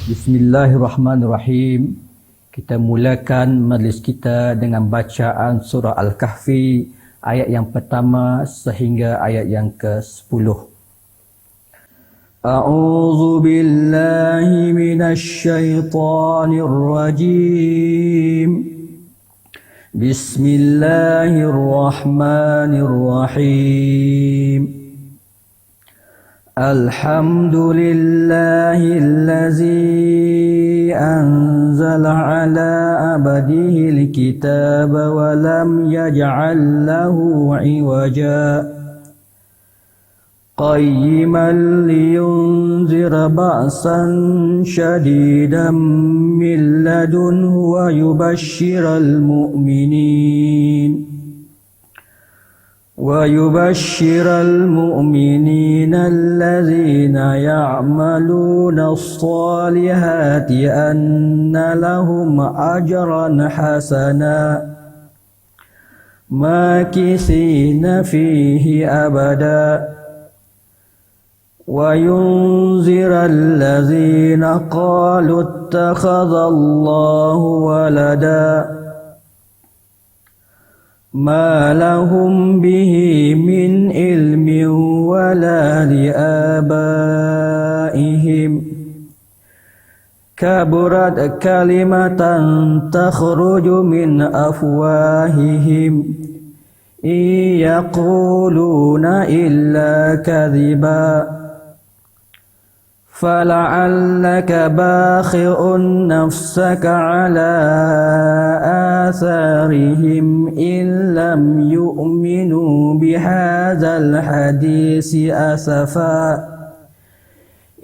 Bismillahirrahmanirrahim. Kita mulakan majlis kita dengan bacaan surah Al-Kahfi ayat yang pertama sehingga ayat yang ke-10. A'udzu billahi minasy syaithanir rajim. Bismillahirrahmanirrahim. Alhamdulillahillazi anzala ala abdihil kitaba wa lam yaj'al lahu 'iwaja qayyiman liyunzira ba'san shadidan min ladunhu wa yubashshiral mu'minin وَيُبَشِّرَ الْمُؤْمِنِينَ الَّذِينَ يَعْمَلُونَ الصَّالِحَاتِ أَنَّ لَهُمْ أَجْرًا حَسَنًا مَاكِثِينَ فِيهِ أَبَدًا وَيُنذِرَ الَّذِينَ قَالُوا اتَّخَذَ اللَّهُ وَلَدًا ما لهم به من علم ولا لآبائهم كبرت كلمة تخرج من أفواههم إن يقولون إلا كذبا فلعلك باخع نفسك على آثارهم إن لم يؤمنوا بهذا الحديث أسفا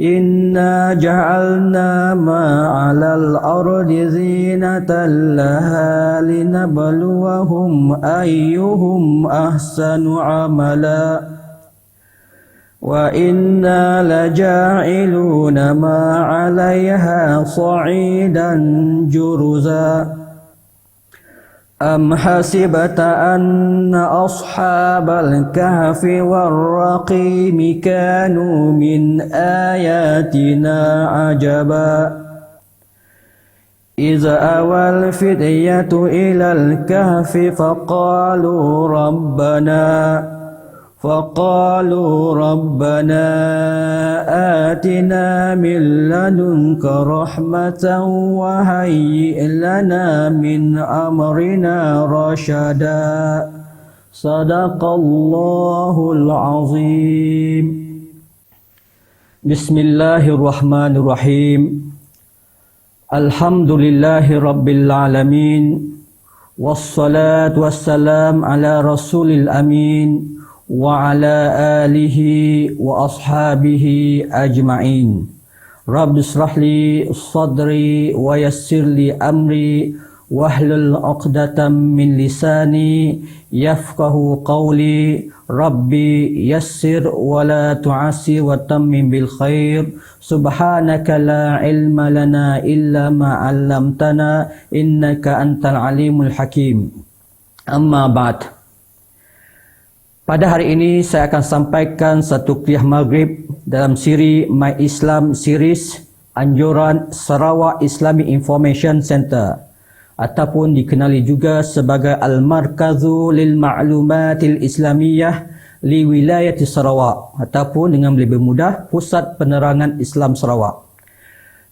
إنا جعلنا ما على الأرض زينة لها لنبلوهم أيهم أحسن عملا وَإِنَّا لَجَاعِلُونَ مَا عَلَيْهَا صَعِيدًا جُرُزًا أَمْ حَسِبْتَ أَنَّ أَصْحَابَ الْكَهْفِ وَالرَّقِيمِ كَانُوا مِنْ آيَاتِنَا عَجَبًا إِذْ أَوَى الْفِتْيَةُ إِلَى الْكَهْفِ فقالوا ربنا آتنا من لدنك رحمة وهيئ لنا من أمرنا رشدا صدق الله العظيم. بسم الله الرحمن الرحيم. الحمد لله رب العالمين والصلاة والسلام على رسول الأمين wa ala alihi wa ashabihi ajma'in. Rabbi israh li sadri wa yassir li amri wahlul 'uqdatam min lisani yafqahu qawli. Rabbi yassir wa la tu'assir wa tammim bil khair. Subhanaka la ilma lana illa ma 'allamtana innaka antal alimul hakim. Amma ba'd. Pada hari ini saya akan sampaikan satu kuliah maghrib dalam siri My Islam Series anjuran Sarawak Islamic Information Center ataupun dikenali juga sebagai Al-Markazu lil Ma'lumatil Islamiyah li Wilayati Sarawak ataupun dengan lebih mudah Pusat Penerangan Islam Sarawak.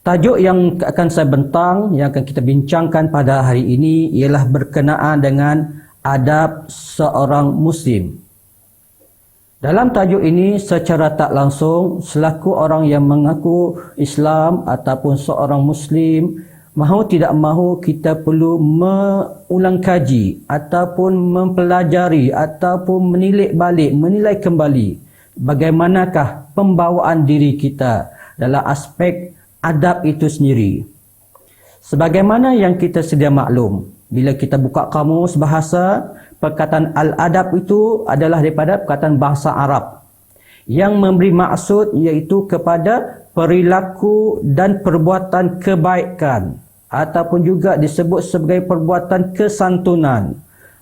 Tajuk yang akan saya bentang, yang akan kita bincangkan pada hari ini ialah berkenaan dengan adab seorang Muslim. Dalam tajuk ini secara tak langsung selaku orang yang mengaku Islam ataupun seorang Muslim, mahu tidak mahu kita perlu mengulang kaji ataupun mempelajari ataupun menilik balik, menilai kembali bagaimanakah pembawaan diri kita dalam aspek adab itu sendiri. Sebagaimana yang kita sedia maklum, bila kita buka kamus bahasa, perkataan al-adab itu adalah daripada perkataan bahasa Arab yang memberi maksud iaitu kepada perilaku dan perbuatan kebaikan ataupun juga disebut sebagai perbuatan kesantunan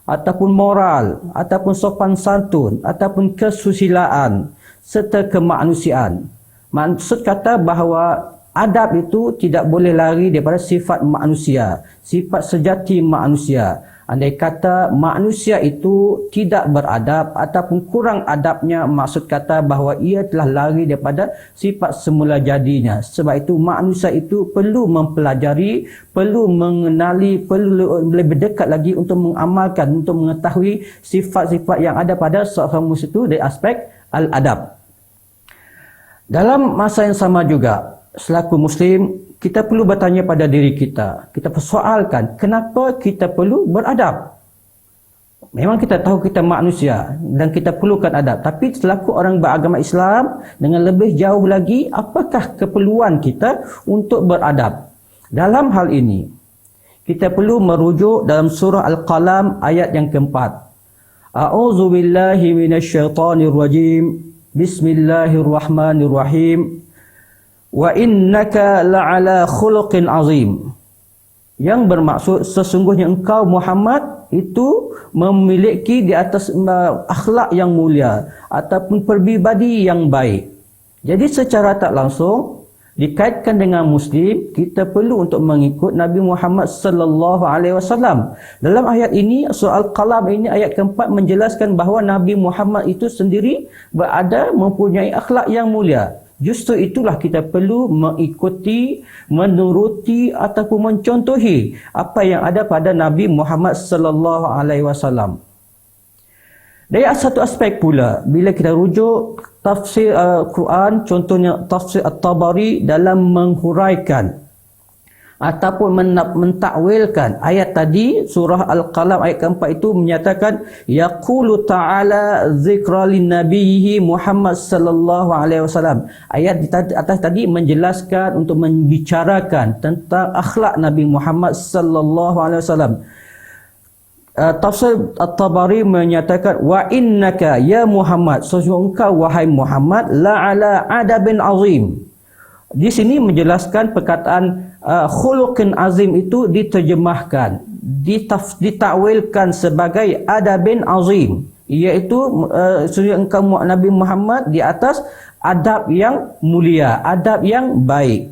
ataupun moral ataupun sopan santun ataupun kesusilaan serta kemanusiaan. Maksud kata bahawa adab itu tidak boleh lari daripada sifat manusia, sifat sejati manusia. Andai kata manusia itu tidak beradab ataupun kurang adabnya, maksud kata bahawa ia telah lari daripada sifat semula jadinya. Sebab itu manusia itu perlu mempelajari, perlu mengenali, perlu lebih dekat lagi untuk mengamalkan, untuk mengetahui sifat-sifat yang ada pada seorang muslim itu dari aspek al-adab. Dalam masa yang sama juga, selaku muslim, kita perlu bertanya pada diri kita. Kita persoalkan, kenapa kita perlu beradab? Memang kita tahu kita manusia dan kita perlukan adab. Tapi selaku orang beragama Islam, dengan lebih jauh lagi, apakah keperluan kita untuk beradab? Dalam hal ini, kita perlu merujuk dalam surah Al-Qalam ayat yang keempat. A'udzubillahi minasyaitonirrajim. Bismillahirrahmanirrahim. Wa innaka la'ala khuluqin azim. Yang bermaksud sesungguhnya engkau Muhammad itu memiliki di atas akhlak yang mulia ataupun peribadi yang baik. Jadi secara tak langsung dikaitkan dengan muslim, kita perlu untuk mengikut Nabi Muhammad sallallahu alaihi wasallam. Dalam ayat ini, surah Al-Qalam ini ayat keempat menjelaskan bahawa Nabi Muhammad itu sendiri berada mempunyai akhlak yang mulia. Justru itulah kita perlu mengikuti, menuruti ataupun mencontohi apa yang ada pada Nabi Muhammad sallallahu alaihi wasallam. Dari satu aspek pula, bila kita rujuk tafsir Quran, contohnya tafsir At-Tabari dalam menghuraikan ataupun mentakwilkan ayat tadi, surah Al-Qalam ayat keempat itu menyatakan yaqulu ta'ala dzikra linnabiyhi Muhammad sallallahu alaihi wasallam. Ayat di atas tadi menjelaskan untuk membicarakan tentang akhlak Nabi Muhammad sallallahu alaihi wasallam. Tafsir At-Tabari menyatakan wa innaka ya Muhammad, sesungguhnya engkau wahai Muhammad la'ala adabin azim. Di sini menjelaskan perkataan khuluqin azim itu diterjemahkan, ditakwilkan sebagai adabin azim, iaitu sesungguhnya engkau Nabi Muhammad di atas adab yang mulia, adab yang baik.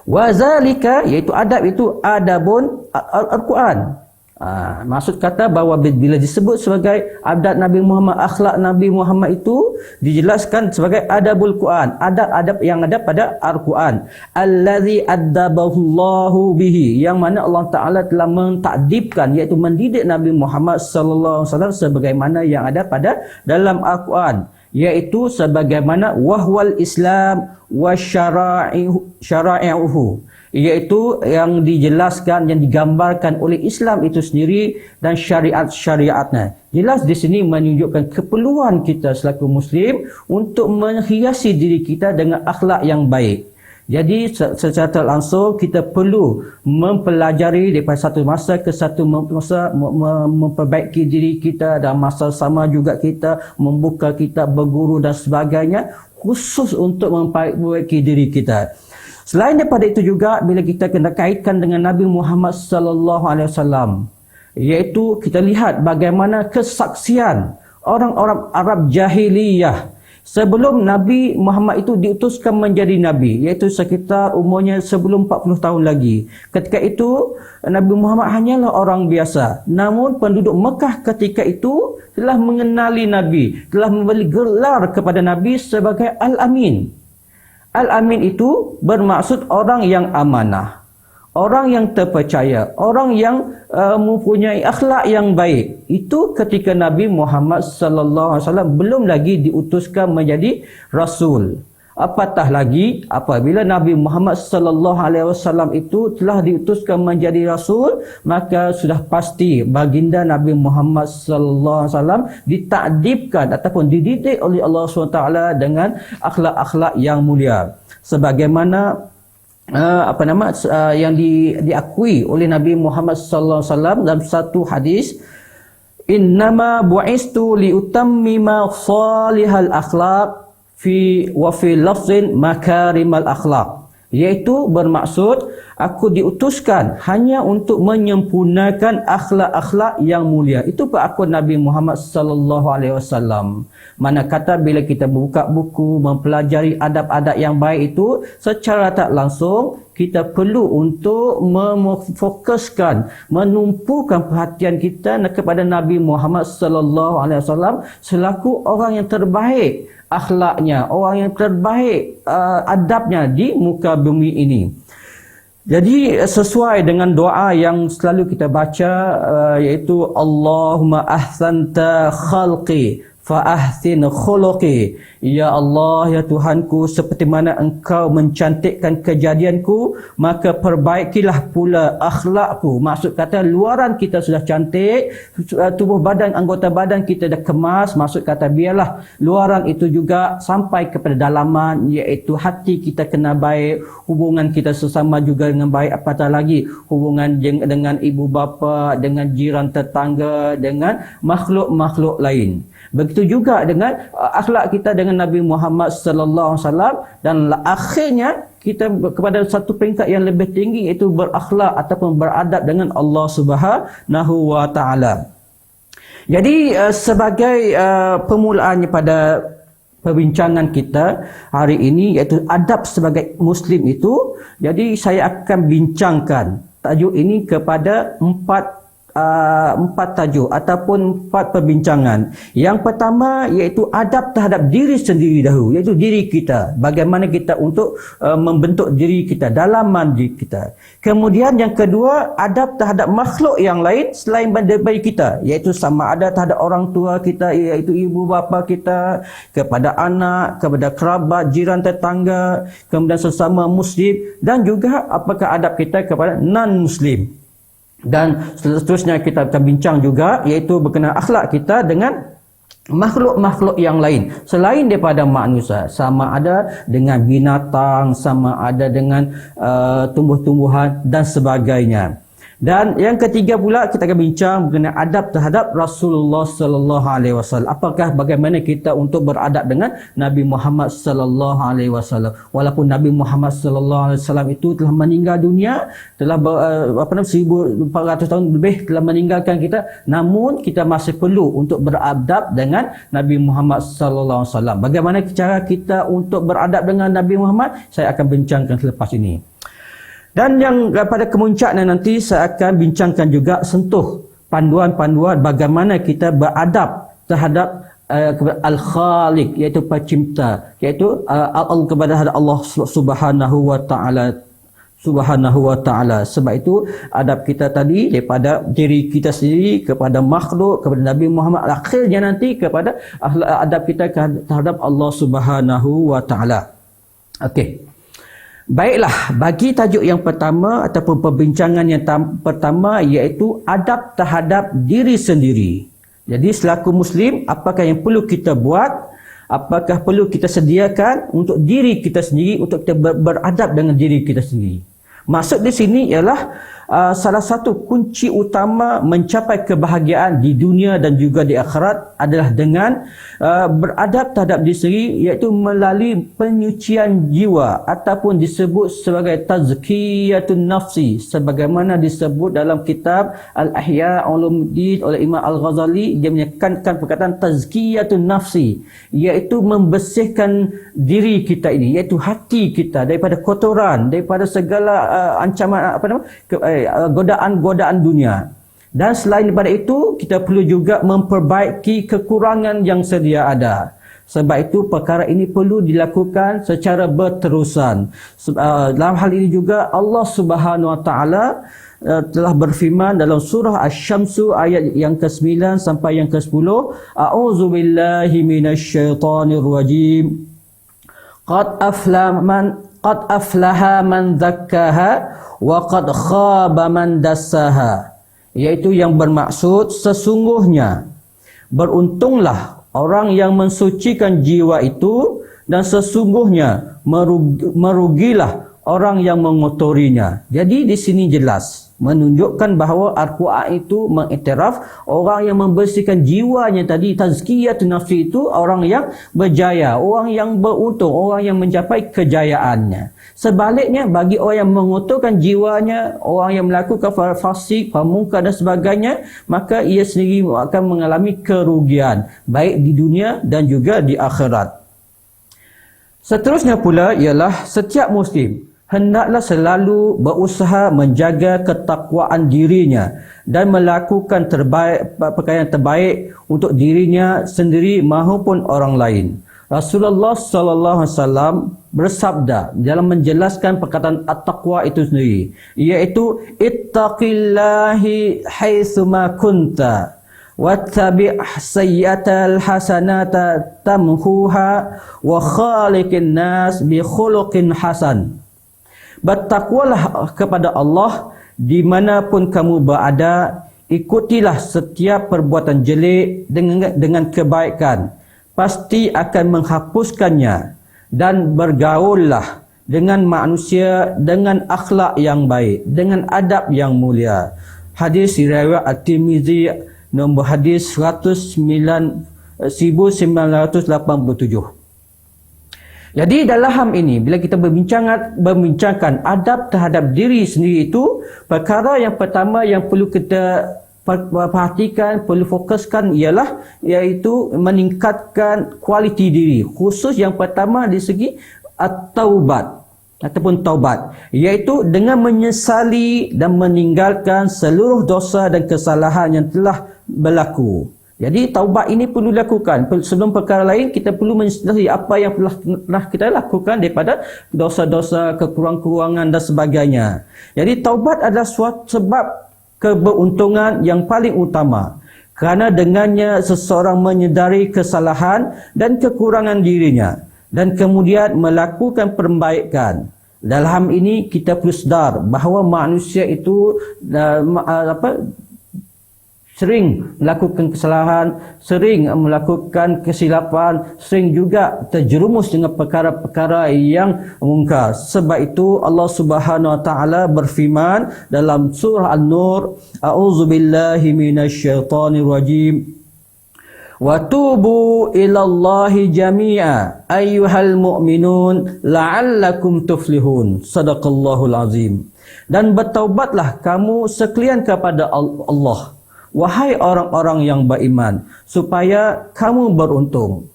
Wa zalika, iaitu adab itu adabun Al-Quran. Maksud kata bahawa bila disebut sebagai adab Nabi Muhammad, akhlak Nabi Muhammad itu dijelaskan sebagai adabul Quran, adab-adab yang ada pada Al-Quran. Allazi adabahullahu bihi, yang mana Allah Ta'ala telah mentakdibkan, iaitu mendidik Nabi Muhammad sallallahu alaihi wasallam sebagaimana yang ada pada dalam Al-Quran, iaitu sebagaimana wahwal Islam wa syara'i'uhu, iaitu yang dijelaskan, yang digambarkan oleh Islam itu sendiri dan syariat-syariatnya. Jelas di sini menunjukkan keperluan kita selaku muslim untuk menghiasi diri kita dengan akhlak yang baik. Jadi secara langsung kita perlu mempelajari daripada satu masa ke satu masa, memperbaiki diri kita, dan masa sama juga kita membuka kitab, berguru dan sebagainya, khusus untuk memperbaiki diri kita. Selain daripada itu juga, bila kita kena kaitkan dengan Nabi Muhammad sallallahu alaihi wasallam, iaitu kita lihat bagaimana kesaksian orang-orang Arab jahiliyah sebelum Nabi Muhammad itu diutuskan menjadi nabi, iaitu sekitar umurnya sebelum 40 tahun lagi. Ketika itu Nabi Muhammad hanyalah orang biasa, namun penduduk Mekah ketika itu telah mengenali Nabi, telah memberi gelar kepada Nabi sebagai Al-Amin. Al-Amin itu bermaksud orang yang amanah, orang yang terpercaya, orang yang mempunyai akhlak yang baik. Itu ketika Nabi Muhammad sallallahu alaihi wasallam belum lagi diutuskan menjadi rasul. Apatah lagi apabila Nabi Muhammad sallallahu alaihi wasallam itu telah diutuskan menjadi rasul, maka sudah pasti baginda Nabi Muhammad sallallahu alaihi wasallam ditakdibkan ataupun dididik oleh Allah SWT dengan akhlak-akhlak yang mulia, sebagaimana yang diakui oleh Nabi Muhammad sallallahu alaihi wasallam dalam satu hadis, innama bu'istu liutammima salihal akhlaq fi lafzin makarimal akhlaq, iaitu bermaksud Aku diutuskan hanya untuk menyempurnakan akhlak-akhlak yang mulia. Itu pengakuan Nabi Muhammad sallallahu alaihi wasallam. Mana kata bila kita buka buku, mempelajari adab-adab yang baik itu, secara tak langsung kita perlu untuk memfokuskan, menumpukan perhatian kita kepada Nabi Muhammad sallallahu alaihi wasallam selaku orang yang terbaik akhlaknya, orang yang terbaik adabnya di muka bumi ini. Jadi sesuai dengan doa yang selalu kita baca, iaitu Allahumma ahsanta khalqi fa ahsin khuluqi. Ya Allah, ya Tuhanku, seperti mana Engkau mencantikkan kejadianku, maka perbaikilah pula akhlakku. Maksud kata luaran kita sudah cantik, tubuh badan, anggota badan kita dah kemas. Maksud kata biarlah luaran itu juga sampai kepada dalaman, iaitu hati kita kena baik, hubungan kita sesama juga dengan baik, apatah lagi hubungan dengan ibu bapa, dengan jiran tetangga, dengan makhluk-makhluk lain. Begitu juga dengan akhlak kita dengan Nabi Muhammad sallallahu alaihi wasallam, dan akhirnya kita kepada satu peringkat yang lebih tinggi, iaitu berakhlak ataupun beradab dengan Allah Subhanahu wa taala. Jadi sebagai permulaannya pada perbincangan kita hari ini, iaitu adab sebagai muslim itu, jadi saya akan bincangkan tajuk ini kepada empat tajuk ataupun 4 perbincangan. Yang pertama iaitu adab terhadap diri sendiri dahulu, iaitu diri kita, bagaimana kita untuk membentuk diri kita, dalaman diri kita. Kemudian yang kedua, adab terhadap makhluk yang lain selain daripada kita, iaitu sama ada terhadap orang tua kita, iaitu ibu bapa kita, kepada anak, kepada kerabat, jiran tetangga, kemudian sesama muslim, dan juga apakah adab kita kepada non muslim. Dan seterusnya kita akan bincang juga, iaitu berkenaan akhlak kita dengan makhluk-makhluk yang lain selain daripada manusia, sama ada dengan binatang, sama ada dengan tumbuh-tumbuhan dan sebagainya. Dan yang ketiga pula kita akan bincang mengenai adab terhadap Rasulullah sallallahu alaihi wasallam. Apakah bagaimana kita untuk beradab dengan Nabi Muhammad sallallahu alaihi wasallam. Walaupun Nabi Muhammad sallallahu alaihi wasallam itu telah meninggal dunia, telah 1400 tahun lebih telah meninggalkan kita, namun kita masih perlu untuk beradab dengan Nabi Muhammad sallallahu alaihi wasallam. Bagaimana cara kita untuk beradab dengan Nabi Muhammad, saya akan bincangkan selepas ini. Dan yang pada kemuncaknya nanti saya akan bincangkan juga sentuh panduan-panduan bagaimana kita beradab terhadap Al-Khaliq, iaitu pencipta, iaitu kepada Allah Subhanahu wa taala. Sebab itu adab kita tadi daripada diri kita sendiri kepada makhluk, kepada Nabi Muhammad, akhirnya nanti kepada adab kita terhadap Allah Subhanahu wa taala. Okey. Baiklah, bagi tajuk yang pertama ataupun perbincangan yang pertama, iaitu adab terhadap diri sendiri. Jadi selaku muslim, apakah yang perlu kita buat, apakah perlu kita sediakan untuk diri kita sendiri, untuk kita beradab dengan diri kita sendiri. Maksud di sini ialah salah satu kunci utama mencapai kebahagiaan di dunia dan juga di akhirat adalah dengan beradab terhadap diri sendiri, iaitu melalui penyucian jiwa ataupun disebut sebagai tazkiyatun nafsi, sebagaimana disebut dalam kitab Al-Ihya Ulumuddin oleh Imam Al-Ghazali. Dia menekankan perkataan tazkiyatun nafsi, iaitu membersihkan diri kita ini, iaitu hati kita daripada kotoran, daripada segala ancaman godaan-godaan dunia. Dan selain daripada itu, kita perlu juga memperbaiki kekurangan yang sedia ada. Sebab itu perkara ini perlu dilakukan secara berterusan. Dalam hal ini juga Allah Subhanahu wa taala telah berfirman dalam surah Asy-Syamsu ayat yang ke-9 sampai yang ke-10, A'udzubillahi minasyaitonir rajim. Qad aflaha man dzakkaha wa qad khaba man dassaha. Iaitu yang bermaksud sesungguhnya beruntunglah orang yang mensucikan jiwa itu, dan sesungguhnya merugilah orang yang mengotorinya. Jadi di sini jelas menunjukkan bahawa Al-Quran itu mengiktiraf orang yang membersihkan jiwanya tadi, tazkiyatun nafsi itu orang yang berjaya, orang yang beruntung, orang yang mencapai kejayaannya. Sebaliknya bagi orang yang mengotorkan jiwanya, orang yang melakukan fasik, pamungkar dan sebagainya, maka ia sendiri akan mengalami kerugian baik di dunia dan juga di akhirat. Seterusnya pula ialah setiap Muslim hendaklah selalu berusaha menjaga ketakwaan dirinya dan melakukan perkara yang terbaik untuk dirinya sendiri maupun orang lain. Rasulullah sallallahu alaihi wasallam bersabda dalam menjelaskan perkataan at-taqwa itu sendiri, iaitu ittaqillahi haitsuma kunta wattabi' sayyi'atal hasanata tamhuha wa khaliqin nas bi khuluqin hasan. Bertakwalah kepada Allah dimanapun kamu berada, ikutilah setiap perbuatan jelek dengan kebaikan, pasti akan menghapuskannya, dan bergaullah dengan manusia dengan akhlak yang baik, dengan adab yang mulia. Hadis riwayat At-Tirmizi, nombor hadis 1987. Jadi dalam ini bila kita membincangkan adab terhadap diri sendiri itu, perkara yang pertama yang perlu kita perhatikan, perlu fokuskan ialah iaitu meningkatkan kualiti diri. Khusus yang pertama di segi at-taubat ataupun taubat, iaitu dengan menyesali dan meninggalkan seluruh dosa dan kesalahan yang telah berlaku. Jadi taubat ini perlu dilakukan. Sebelum perkara lain, kita perlu menyesali apa yang telah kita lakukan daripada dosa-dosa, kekurangan-kekurangan dan sebagainya. Jadi taubat adalah suatu sebab keberuntungan yang paling utama. Kerana dengannya seseorang menyedari kesalahan dan kekurangan dirinya dan kemudian melakukan perbaikan. Dalam ini kita perlu sedar bahawa manusia itu sering melakukan kesalahan, sering melakukan kesilapan, sering juga terjerumus dengan perkara-perkara yang mungkar. Sebab itu Allah Subhanahu wa taala berfirman dalam surah An-Nur, a'udzubillahi minasyaitonir rajim. Wa tubu ilallahi jami'a ayyuhal mu'minun la'allakum tuflihun. Sadaqallahul azim. Dan bertaubatlah kamu sekalian kepada Allah, wahai orang-orang yang beriman, supaya kamu beruntung.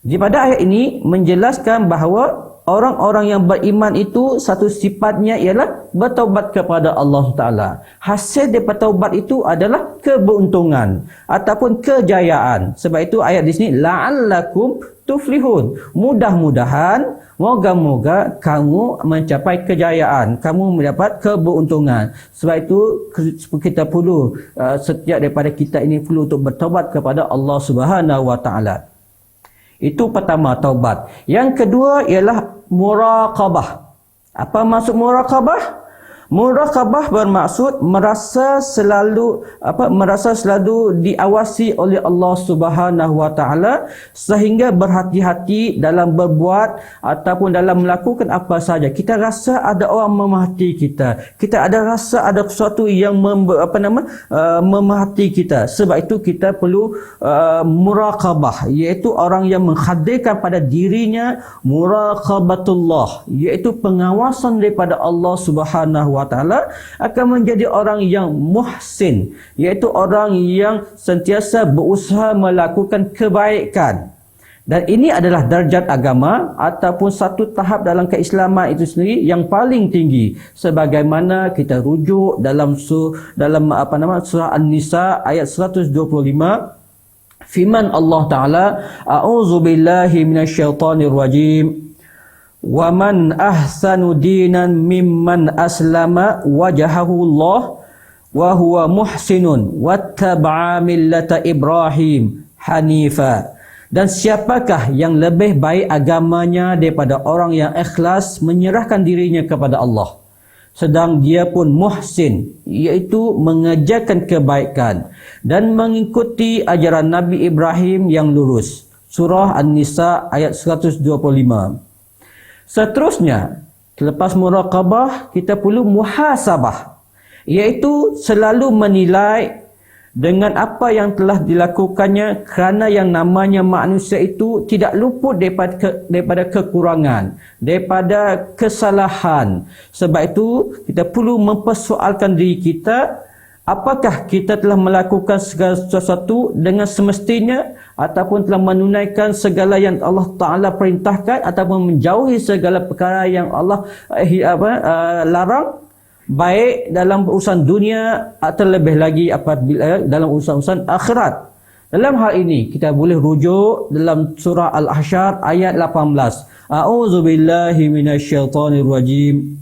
Di pada ayat ini menjelaskan bahawa orang-orang yang beriman itu satu sifatnya ialah bertaubat kepada Allah Ta'ala. Hasil daripada taubat itu adalah keberuntungan ataupun kejayaan. Sebab itu ayat di sini, la'allakum tuflihun. Mudah-mudahan, moga-moga kamu mencapai kejayaan, kamu mendapat keberuntungan. Sebab itu kita perlu, setiap daripada kita ini perlu untuk bertaubat kepada Allah Subhanahu wa taala. Itu pertama, taubat. Yang kedua ialah muraqabah. Apa maksud muraqabah? Muraqabah bermaksud merasa selalu diawasi oleh Allah Subhanahu wa taala, sehingga berhati-hati dalam berbuat ataupun dalam melakukan apa saja. Kita rasa ada orang memerhati kita. Kita ada rasa ada sesuatu yang memerhati kita. Sebab itu kita perlu muraqabah, iaitu orang yang menghadirkan pada dirinya muraqabatullah, iaitu pengawasan daripada Allah Subhanahu wa taala, akan menjadi orang yang muhsin, iaitu orang yang sentiasa berusaha melakukan kebaikan. Dan ini adalah darjat agama ataupun satu tahap dalam keislaman itu sendiri yang paling tinggi, sebagaimana kita rujuk dalam surah An-Nisa ayat 125, firman Allah Taala, a'udzubillahi minasyaitonir rajim. Wa man ahsanu dinan mimman aslama wajhahu Allah wa huwa muhsinun wattaba'a millata Ibrahim hanifa. Dan siapakah yang lebih baik agamanya daripada orang yang ikhlas menyerahkan dirinya kepada Allah, sedang dia pun muhsin, iaitu mengerjakan kebaikan dan mengikuti ajaran Nabi Ibrahim yang lurus. Surah An-Nisa ayat 125. Seterusnya, selepas muraqabah, kita perlu muhasabah, iaitu selalu menilai dengan apa yang telah dilakukannya, kerana yang namanya manusia itu tidak luput daripada kekurangan, daripada kesalahan. Sebab itu kita perlu mempersoalkan diri kita, apakah kita telah melakukan segala sesuatu dengan semestinya, ataupun telah menunaikan segala yang Allah Ta'ala perintahkan, ataupun menjauhi segala perkara yang Allah larang, baik dalam urusan dunia atau lebih lagi apabila dalam urusan akhirat. Dalam hal ini kita boleh rujuk dalam surah Al-Hasyr ayat 18. A'udzubillahi minasyaitonir rajim.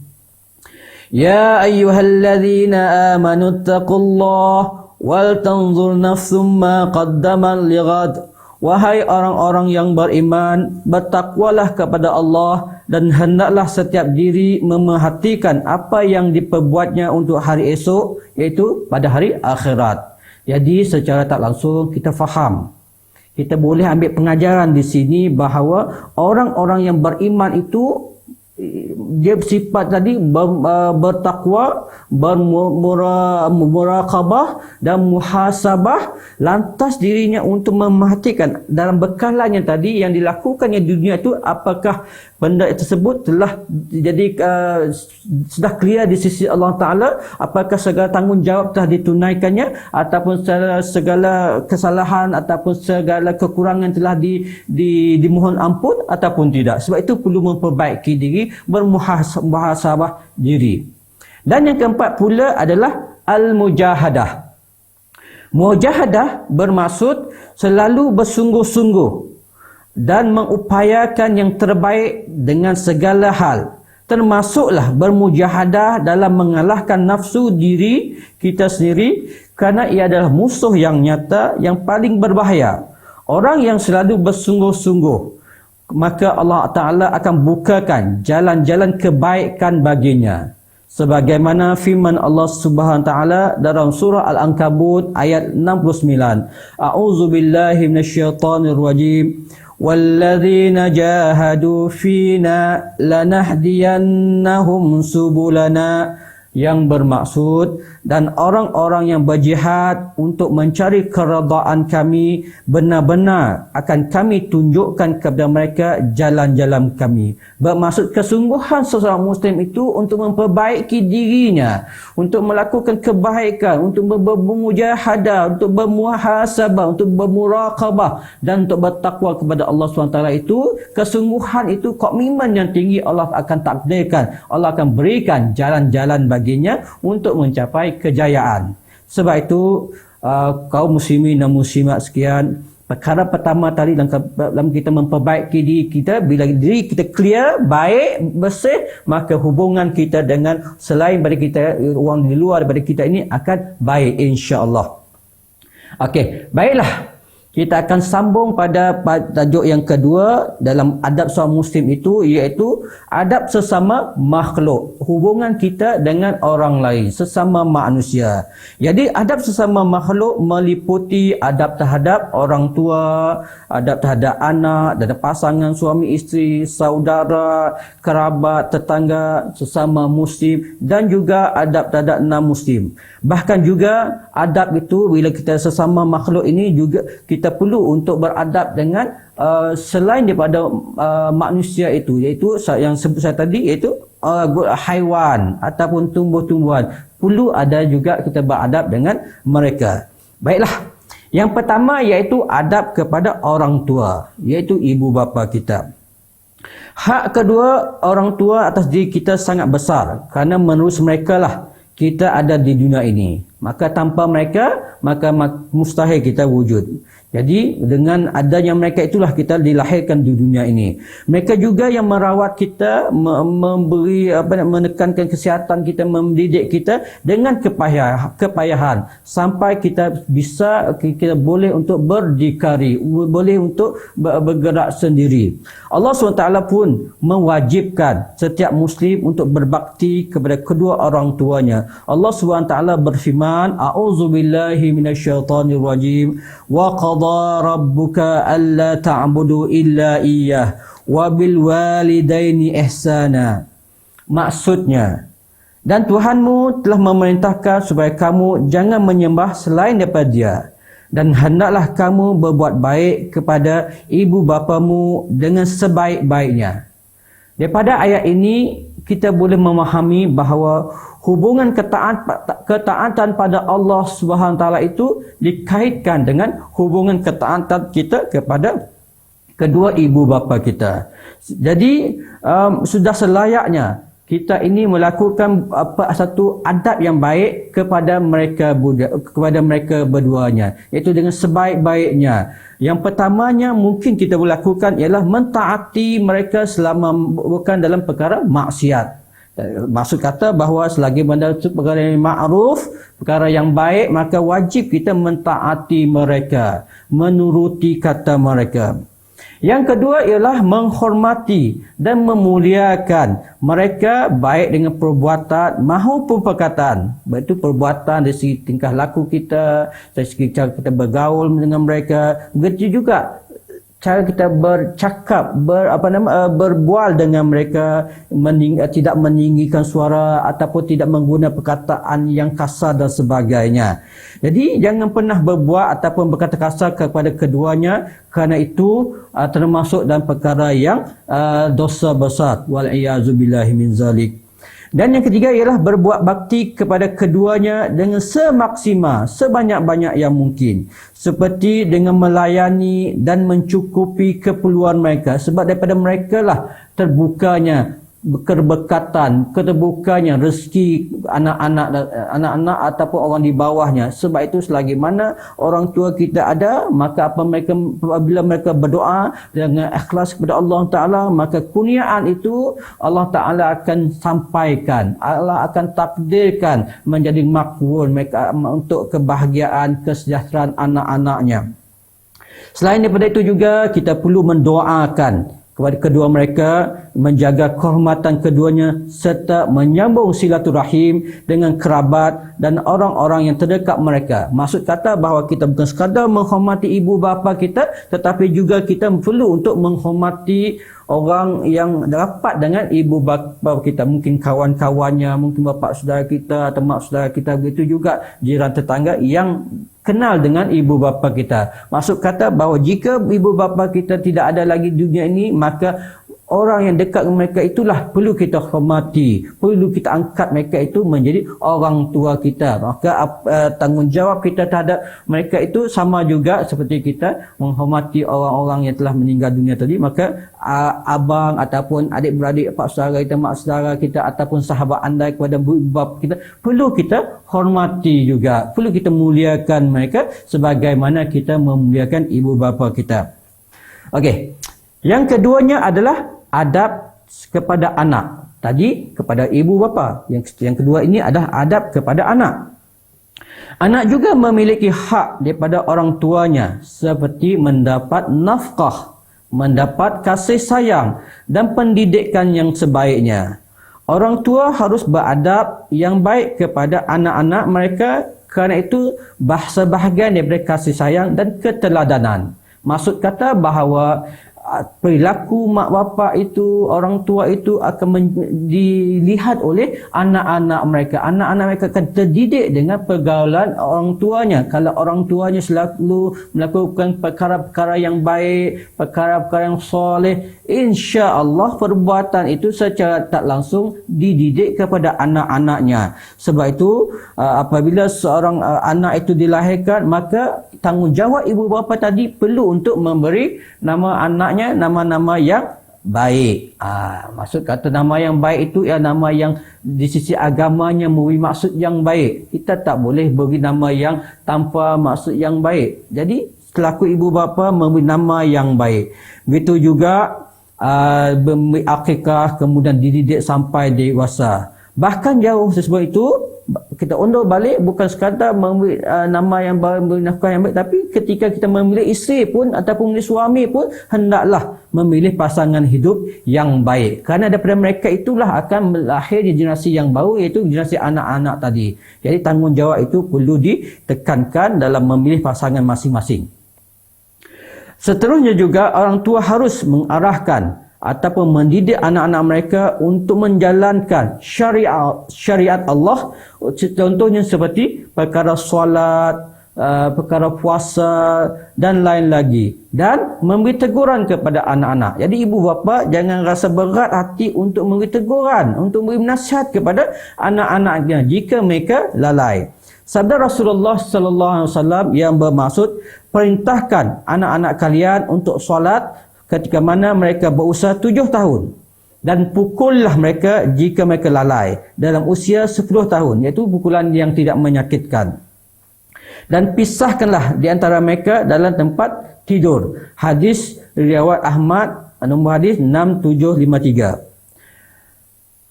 Ya ayyuhalladzina amanu taqullaha wal tanzur nafsum ma qaddamat lighad. Wahai orang-orang yang beriman, bertakwalah kepada Allah dan hendaklah setiap diri memerhatikan apa yang diperbuatnya untuk hari esok, iaitu pada hari akhirat. Jadi secara tak langsung kita faham, kita boleh ambil pengajaran di sini bahawa orang-orang yang beriman itu dia sifat tadi bertakwa, bermuraqabah dan muhasabah, lantas dirinya untuk memerhatikan dalam bekalannya tadi yang dilakukannya di dunia itu, apakah benda tersebut telah jadi sudah clear di sisi Allah Ta'ala, apakah segala tanggungjawab telah ditunaikannya, ataupun segala kesalahan ataupun segala kekurangan telah dimohon ampun ataupun tidak. Sebab itu perlu memperbaiki diri, bermuhasabah diri. Dan yang keempat pula adalah al-mujahadah. Mujahadah bermaksud selalu bersungguh-sungguh dan mengupayakan yang terbaik dengan segala hal. Termasuklah bermujahadah dalam mengalahkan nafsu diri kita sendiri, kerana ia adalah musuh yang nyata yang paling berbahaya. Orang yang selalu bersungguh-sungguh, maka Allah Ta'ala akan bukakan jalan-jalan kebaikan baginya. Sebagaimana firman Allah Subhanahu Wa Ta'ala dalam surah Al-Ankabut ayat 69. A'udzubillahi minasyaitonir rajim. Walladzina jahadu fina lanahdiyannahum subulana, yang bermaksud dan orang-orang yang berjihad untuk mencari keredaan kami, benar-benar akan kami tunjukkan kepada mereka jalan-jalan kami. Bermaksud kesungguhan seseorang Muslim itu untuk memperbaiki dirinya, untuk melakukan kebaikan, untuk bermujahadah, untuk bermuhasabah, untuk bermuraqabah dan untuk bertakwa kepada Allah SWT itu, kesungguhan itu, komitmen yang tinggi Allah akan takdirkan, Allah akan berikan jalan-jalan baginya untuk mencapai kejayaan. Sebab itu kaum muslimin dan muslimat sekalian, perkara pertama tadi dalam kita memperbaiki diri kita, bila diri kita clear, baik, bersih, maka hubungan kita dengan selain daripada kita, orang di luar daripada kita ini akan baik, insya-Allah. Okey, baiklah. Kita akan sambung pada tajuk yang kedua dalam adab seorang Muslim itu, iaitu adab sesama makhluk. Hubungan kita dengan orang lain, sesama manusia. Jadi adab sesama makhluk meliputi adab terhadap orang tua, adab terhadap anak dan pasangan suami isteri, saudara, kerabat, tetangga, sesama Muslim, dan juga adab terhadap non-Muslim. Bahkan juga adab itu bila kita sesama makhluk ini juga kita perlu untuk beradab dengan selain daripada manusia itu, iaitu yang sebut saya tadi, iaitu haiwan ataupun tumbuh-tumbuhan. Perlu ada juga kita beradab dengan mereka. Baiklah. Yang pertama iaitu adab kepada orang tua, iaitu ibu bapa kita. Hak kedua orang tua atas diri kita sangat besar, kerana menurut mereka lah kita ada di dunia ini. Maka tanpa mereka, maka mustahil kita wujud. Jadi dengan adanya mereka itulah kita dilahirkan di dunia ini. Mereka juga yang merawat kita, memberi menekankan kesihatan kita, mendidik kita dengan kepayahan sampai kita boleh untuk berdikari, boleh untuk bergerak sendiri. Allah SWT pun mewajibkan setiap Muslim untuk berbakti kepada kedua orang tuanya. Allah SWT berfirman, A'udzubillahi minasyaitonir rajim. Wa qadha rabbuka alla ta'budu illa iyyah wa bil walidaini ihsana. Maksudnya, Dan Tuhanmu telah memerintahkan supaya kamu jangan menyembah selain daripada Dia. Dan hendaklah kamu berbuat baik kepada ibu bapamu dengan sebaik-baiknya. Daripada ayat ini, kita boleh memahami bahawa hubungan ketaatan pada Allah Subhanahu Wa Taala itu dikaitkan dengan hubungan ketaatan kita kepada kedua ibu bapa kita. Jadi sudah selayaknya kita ini melakukan satu adab yang baik kepada mereka berduanya, iaitu dengan sebaik-baiknya. Yang pertamanya mungkin kita boleh lakukan ialah mentaati mereka selama bukan dalam perkara maksiat. Maksud kata bahawa selagi benda itu perkara yang ma'ruf, perkara yang baik, maka wajib kita mentaati mereka, menuruti kata mereka. Yang kedua ialah menghormati dan memuliakan mereka baik dengan perbuatan maupun perkataan. Baik itu perbuatan dari segi tingkah laku kita, dari segi cara kita bergaul dengan mereka. Begitu juga cara kita bercakap, berbual dengan mereka, tidak meninggikan suara ataupun tidak menggunakan perkataan yang kasar dan sebagainya. Jadi jangan pernah berbuat ataupun berkata kasar kepada keduanya, kerana itu termasuk dalam perkara yang dosa besar. Wal-iyazubillahi min zalik. Dan yang ketiga ialah berbuat bakti kepada keduanya dengan semaksimal, sebanyak-banyak yang mungkin. Seperti dengan melayani dan mencukupi keperluan mereka. Sebab daripada mereka lah terbukanya keberkatan, terbukanya rezeki anak-anak ataupun orang di bawahnya. Sebab itu selagi mana orang tua kita ada, maka apabila mereka berdoa dengan ikhlas kepada Allah Ta'ala, maka kurniaan itu Allah Ta'ala akan sampaikan, Allah akan takdirkan menjadi makbul mereka untuk kebahagiaan, kesejahteraan anak-anaknya. Selain daripada itu juga kita perlu mendoakan kepada kedua mereka, menjaga kehormatan keduanya serta menyambung silaturahim dengan kerabat dan orang-orang yang terdekat mereka. Maksud kata bahawa kita bukan sekadar menghormati ibu bapa kita, tetapi juga kita perlu untuk menghormati orang yang rapat dengan ibu bapa kita. Mungkin kawan-kawannya, mungkin bapa saudara kita atau mak saudara kita. Begitu juga jiran tetangga yang kenal dengan ibu bapa kita. Maksud kata bahawa jika ibu bapa kita tidak ada lagi di dunia ini, maka orang yang dekat dengan mereka itulah perlu kita hormati, perlu kita angkat mereka itu menjadi orang tua kita. Maka tanggungjawab kita terhadap mereka itu sama juga seperti kita menghormati orang-orang yang telah meninggal dunia tadi. Maka abang ataupun adik-beradik, pak saudara kita, mak saudara kita ataupun sahabat anda kepada ibu bapa kita, perlu kita hormati juga, perlu kita muliakan mereka sebagaimana kita memuliakan ibu bapa kita. Okey. Yang keduanya adalah adab kepada anak. Tadi kepada ibu bapa. Yang kedua ini adalah adab kepada anak. Anak juga memiliki hak daripada orang tuanya seperti mendapat nafkah, mendapat kasih sayang dan pendidikan yang sebaiknya. Orang tua harus beradab yang baik kepada anak-anak mereka, kerana itu bahagian daripada kasih sayang dan keteladanan. Maksud kata bahawa perilaku mak bapak itu, orang tua itu akan dilihat oleh anak-anak mereka. Anak-anak mereka akan terdidik dengan pergaulan orang tuanya. Kalau orang tuanya selalu melakukan perkara-perkara yang baik, perkara-perkara yang soleh, insya-Allah perbuatan itu secara tak langsung dididik kepada anak-anaknya. Sebab itu apabila seorang anak itu dilahirkan, maka tanggungjawab ibu bapa tadi perlu untuk memberi nama anaknya nama-nama yang baik. Maksud kata nama yang baik itu ialah nama yang di sisi agamanya memberi maksud yang baik. Kita tak boleh beri nama yang tanpa maksud yang baik. Jadi selaku ibu bapa memberi nama yang baik. Begitu juga memberi akikah, kemudian dididik sampai dewasa. Bahkan jauh sebab itu kita undur balik, bukan sekadar memberi nama yang baik, memberi nafkah yang baik, tapi ketika kita memilih isteri pun ataupun memilih suami pun, hendaklah memilih pasangan hidup yang baik. Kerana daripada mereka itulah akan lahir di generasi yang baru, iaitu generasi anak-anak tadi. Jadi tanggungjawab itu perlu ditekankan dalam memilih pasangan masing-masing. Seterusnya juga orang tua harus mengarahkan ataupun mendidik anak-anak mereka untuk menjalankan syariat Allah. Contohnya seperti perkara solat, perkara puasa dan lain lagi, dan memberi teguran kepada anak-anak. Jadi ibu bapa jangan rasa berat hati untuk memberi teguran, untuk memberi nasihat kepada anak-anaknya jika mereka lalai. Sabda Rasulullah sallallahu alaihi wasallam yang bermaksud, perintahkan anak-anak kalian untuk solat ketika mana mereka berusia 7 tahun, dan pukullah mereka jika mereka lalai dalam usia 10 tahun, iaitu pukulan yang tidak menyakitkan. Dan pisahkanlah di antara mereka dalam tempat tidur. Hadis riwayat Ahmad, nombor hadis 6753.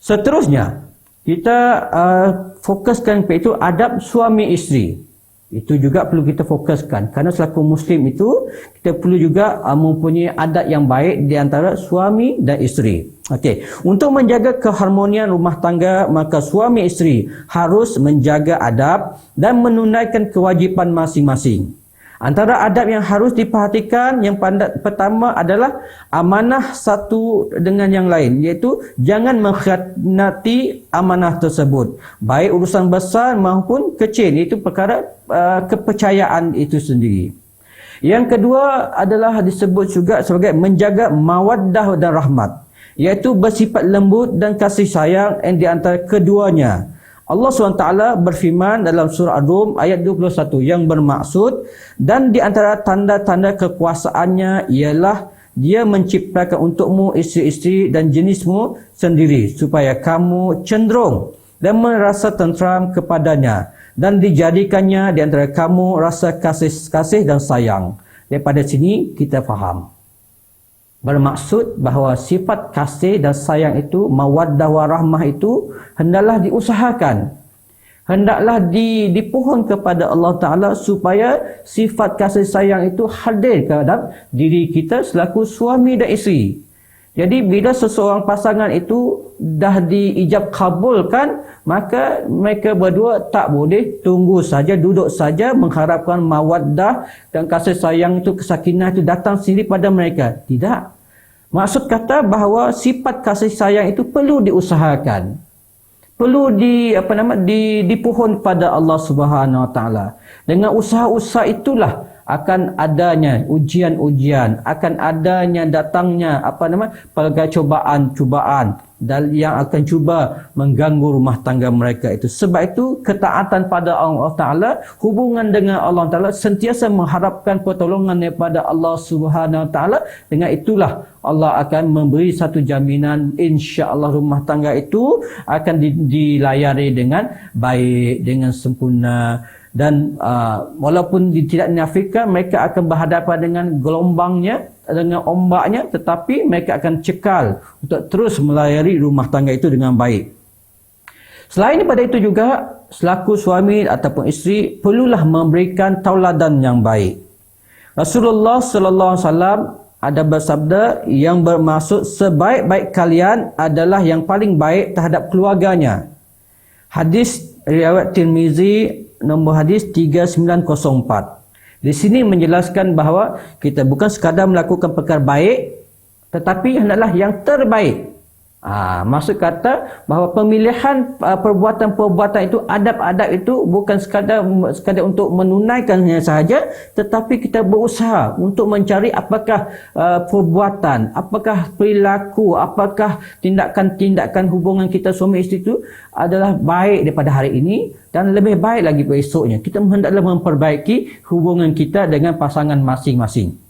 Seterusnya, kita fokuskan iaitu adab suami isteri. Itu juga perlu kita fokuskan, kerana selaku muslim itu kita perlu juga mempunyai adab yang baik di antara suami dan isteri. Okey, untuk menjaga keharmonian rumah tangga, maka suami isteri harus menjaga adab dan menunaikan kewajipan masing-masing. Antara adab yang harus diperhatikan, yang pertama adalah amanah satu dengan yang lain, iaitu jangan mengkhianati amanah tersebut, baik urusan besar maupun kecil, iaitu perkara kepercayaan itu sendiri. Yang kedua adalah disebut juga sebagai menjaga mawaddah dan rahmat, iaitu bersifat lembut dan kasih sayang yang di antara keduanya. Allah SWT berfirman dalam surah Ar-Rum ayat 21 yang bermaksud, dan di antara tanda-tanda kekuasaannya ialah dia menciptakan untukmu isteri-isteri dan jenismu sendiri supaya kamu cenderung dan merasa tenteram kepadanya, dan dijadikannya di antara kamu rasa kasih dan sayang. Daripada sini kita faham, bermaksud bahawa sifat kasih dan sayang itu, mawaddah warahmah itu hendaklah diusahakan, hendaklah dipohon kepada Allah Ta'ala supaya sifat kasih sayang itu hadir ke dalam diri kita selaku suami dan isteri. Jadi bila seseorang pasangan itu dah diijab kabulkan, maka mereka berdua tak boleh tunggu saja, duduk saja mengharapkan mawaddah dan kasih sayang itu, kesakinah itu datang sendiri pada mereka. Tidak. Maksud kata bahawa sifat kasih sayang itu perlu diusahakan, perlu dipohon pada Allah Subhanahu Wa Taala. Dengan usaha-usaha itulah akan adanya ujian-ujian, akan adanya datangnya pelbagai cubaan-cubaan dan yang akan cuba mengganggu rumah tangga mereka itu. Sebab itu ketaatan pada Allah Ta'ala, hubungan dengan Allah Ta'ala, sentiasa mengharapkan pertolongan daripada Allah Subhanahu Wa Ta'ala. Dengan itulah Allah akan memberi satu jaminan, insya-Allah rumah tangga itu akan dilayari dengan baik, dengan sempurna. Dan walaupun tidak dinafikan mereka akan berhadapan dengan gelombangnya, dengan ombaknya, tetapi mereka akan cekal untuk terus melayari rumah tangga itu dengan baik. Selain daripada itu juga, selaku suami ataupun isteri perlulah memberikan tauladan yang baik. Rasulullah sallallahu alaihi wasallam ada bersabda yang bermaksud sebaik-baik kalian adalah yang paling baik terhadap keluarganya. Hadis riwayat Tirmizi nombor hadis 3904. Di sini menjelaskan bahawa kita bukan sekadar melakukan perkara baik, tetapi hendaklah yang terbaik. Maksud kata bahawa pemilihan perbuatan-perbuatan itu, adab-adab itu bukan sekadar untuk menunaikannya sahaja, tetapi kita berusaha untuk mencari apakah perbuatan, apakah perilaku, apakah tindakan-tindakan hubungan kita suami isteri itu adalah baik daripada hari ini dan lebih baik lagi esoknya. Kita hendaklah memperbaiki hubungan kita dengan pasangan masing-masing.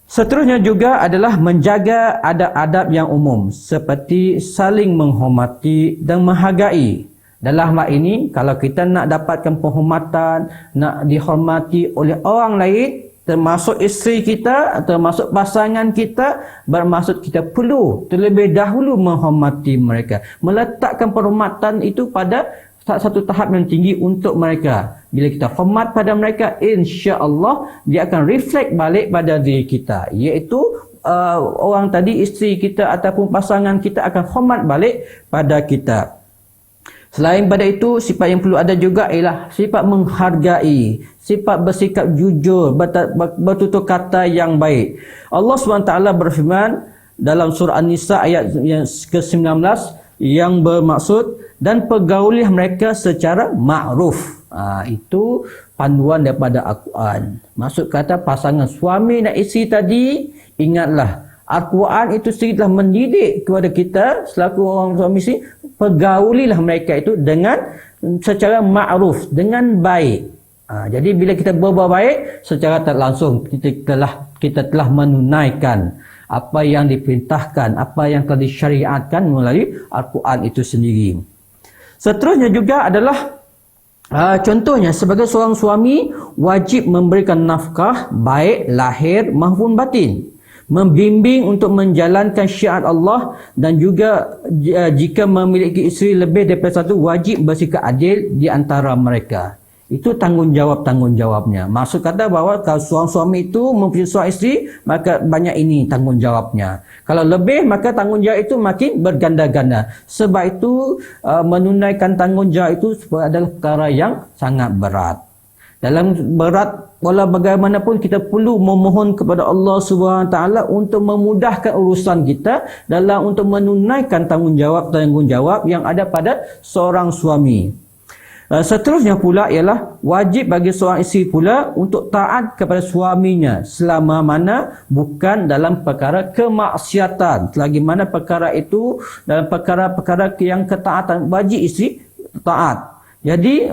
Seterusnya juga adalah menjaga adab-adab yang umum seperti saling menghormati dan menghargai. Dalam hal ini, kalau kita nak dapatkan penghormatan, nak dihormati oleh orang lain, termasuk isteri kita, termasuk pasangan kita, bermaksud kita perlu terlebih dahulu menghormati mereka, meletakkan penghormatan itu pada satu tahap yang tinggi untuk mereka. Bila kita hormat pada mereka, insya-Allah dia akan reflect balik pada diri kita, iaitu orang tadi, isteri kita ataupun pasangan kita akan hormat balik pada kita. Selain pada itu, sifat yang perlu ada juga ialah sifat menghargai, sifat bersikap jujur, bertutur kata yang baik. Allah SWT berfirman dalam surah An-Nisa ayat yang ke-19 yang bermaksud dan pergaulilah mereka secara ma'ruf. Itu panduan daripada Al-Quran. Maksud kata pasangan suami dan isteri tadi, ingatlah Al-Quran itu sendiri telah mendidik kepada kita selaku orang suami isteri, pergaulilah mereka itu dengan secara ma'ruf, dengan baik. Jadi bila kita berbuat baik, secara tak langsung kita telah menunaikan apa yang diperintahkan, apa yang telah disyariatkan melalui Al-Quran itu sendiri. Seterusnya juga adalah contohnya sebagai seorang suami wajib memberikan nafkah baik lahir maupun batin, membimbing untuk menjalankan syiar Allah, dan juga jika memiliki isteri lebih daripada satu wajib bersikap adil di antara mereka. Itu tanggungjawabnya. Maksud kata bahawa kalau seorang suami itu mempunyai seorang isteri, maka banyak ini tanggungjawabnya. Kalau lebih, maka tanggungjawab itu makin berganda-ganda. Sebab itu menunaikan tanggungjawab itu adalah perkara yang sangat berat. Dalam berat walau bagaimanapun, kita perlu memohon kepada Allah Subhanahu Wa Taala untuk memudahkan urusan kita dalam untuk menunaikan tanggungjawab yang ada pada seorang suami. Seterusnya pula ialah wajib bagi seorang isteri pula untuk taat kepada suaminya selama mana bukan dalam perkara kemaksiatan. Selagi mana perkara itu dalam perkara-perkara yang ketaatan, wajib isteri taat. Jadi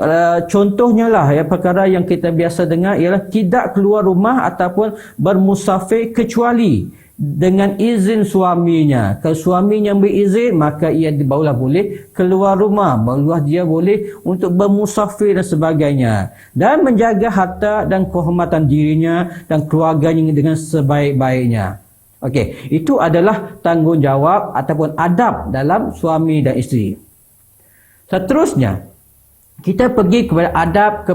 contohnya lah perkara yang kita biasa dengar ialah tidak keluar rumah ataupun bermusafir kecuali dengan izin suaminya. Kalau suaminya berizin, maka ia barulah boleh keluar rumah, barulah dia boleh untuk bermusafir dan sebagainya, dan menjaga harta dan kehormatan dirinya dan keluarganya dengan sebaik-baiknya. Okey, itu adalah tanggungjawab ataupun adab dalam suami dan isteri. Seterusnya, kita pergi kepada adab